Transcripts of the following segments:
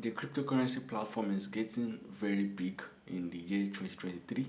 The cryptocurrency platform is getting very big in the year 2023,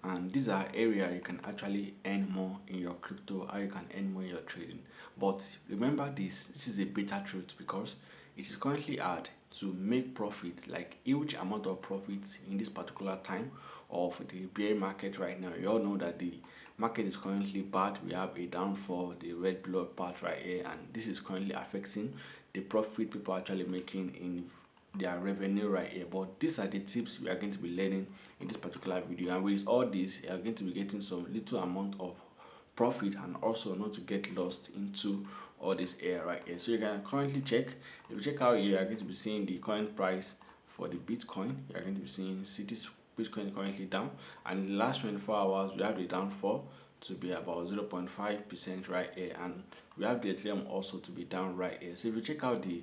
and these are areas you can actually earn more in your crypto, how you can earn more in your trading. But remember this is a beta truth, because it is currently hard to make profit, like huge amount of profits in this particular time of the bear market right now. You all know that the market is currently bad. We have a downfall, the red blood part right here, and this is currently affecting the profit people are actually making in their revenue right here. But these are the tips we are going to be learning in this particular video, and with all this you are going to be getting some little amount of profit, and also not to get lost into all this area right here. So you can currently check, if you check out here, you are going to be seeing the current price for the Bitcoin. You are going to be seeing cities Bitcoin currently down, and in the last 24 hours we have the downfall to be about 0.5% right here, and we have the Ethereum also to be down right here. So if you check out the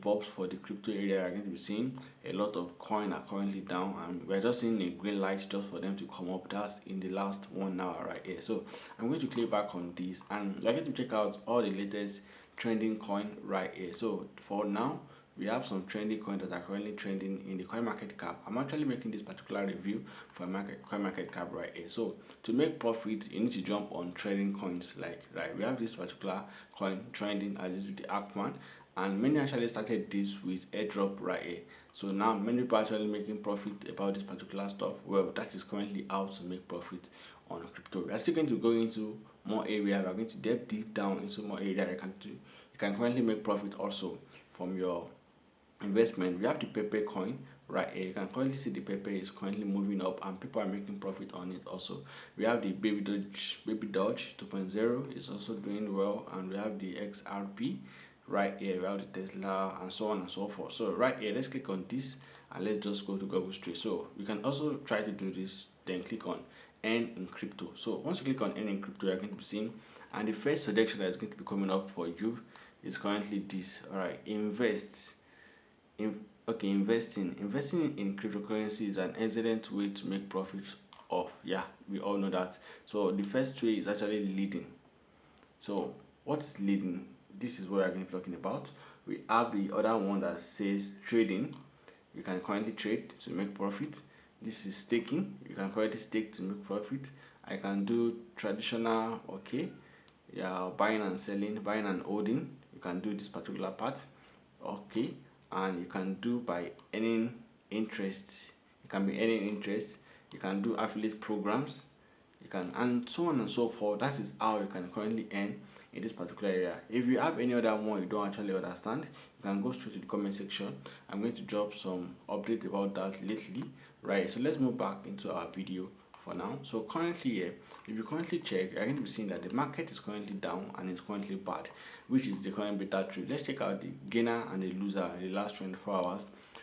bulbs for the crypto area, are going to be seeing a lot of coin are currently down, and we're just seeing a green light just for them to come up. That's in the last 1 hour right here. So I'm going to click back on this, and we're going to check out all the latest trending coin right here. So for now, we have some trending coins that are currently trending in the coin market cap. I'm actually making this particular review for coin market cap right here. So to make profit, you need to jump on trading coins. Like right, we have this particular coin trending as is with the Ackman, and many actually started this with airdrop right here. So now many people actually making profit about this particular stuff. Well, that is currently how to make profit on crypto. We are still going to go into more area. We are going to delve deep down into more area you can do. You can currently make profit also from your investment. We have the Pepe coin right here. You can currently see the Pepe is currently moving up, and people are making profit on it also. We have the baby Doge 2.0 is also doing well, and we have the XRP right here. We have the Tesla and so on and so forth. So right here, let's click on this, and let's just go to Google Street. So you can also try to do this, then click on earn in crypto. So once you click on earn in crypto, you're going to be seeing, and the first selection that is going to be coming up for you is currently this. All right, invest okay, investing in cryptocurrency is an excellent way to make profit of, yeah, we all know that. So the first way is actually leading. So what's leading? This is what I'm going to be talking about. We have the other one that says trading. You can currently trade to make profit. This is staking. You can currently stake to make profit. I can do traditional, okay, yeah, buying and selling, buying and holding. You can do this particular part, okay, and you can do by earning interest. You can be earning interest. You can do affiliate programs, you can, and so on and so forth. That is how you can currently earn in this particular area. If you have any other one you don't actually understand, you can go straight to the comment section. I'm going to drop some update about that lately, right? So let's move back into our video for now. So currently here, if you currently check, you're going to be seeing that the market is currently down and it's currently bad, which is the current beta trade. Let's check out the gainer and the loser in the last 24 hours.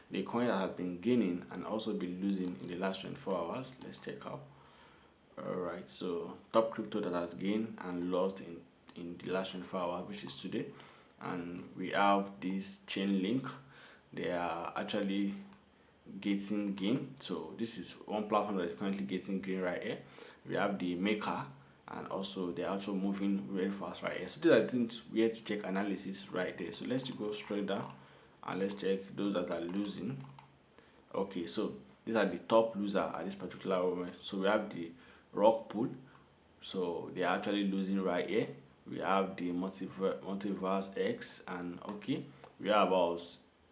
The coin that has been gaining and also been losing in the last 24 hours. Let's check out. Alright, so top crypto that has gained and lost in the last 24 hours, which is today. And we have this chain link. They are actually getting gain. So this is one platform that is currently getting green right here. We have the maker, and also they're also moving very fast right here. So these are things we have to check analysis right there. So let's go straight down and let's check those that are losing. Okay, so these are the top loser at this particular moment. So we have the rock pool, so they are actually losing right here. We have the multiverse X, and okay, we have about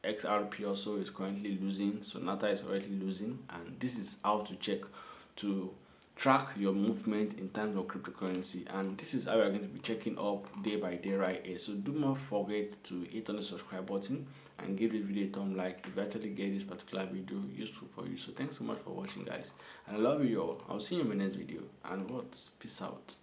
XRP also is currently losing. So Nata is already losing, and this is how to check to track your movement in terms of cryptocurrency, and this is how we're going to be checking up day by day right here. So do not forget to hit on the subscribe button and give this video a thumb like if you actually get this particular video useful for you. So thanks so much for watching, guys, and I love you all. I'll see you in my next video, and what, peace out.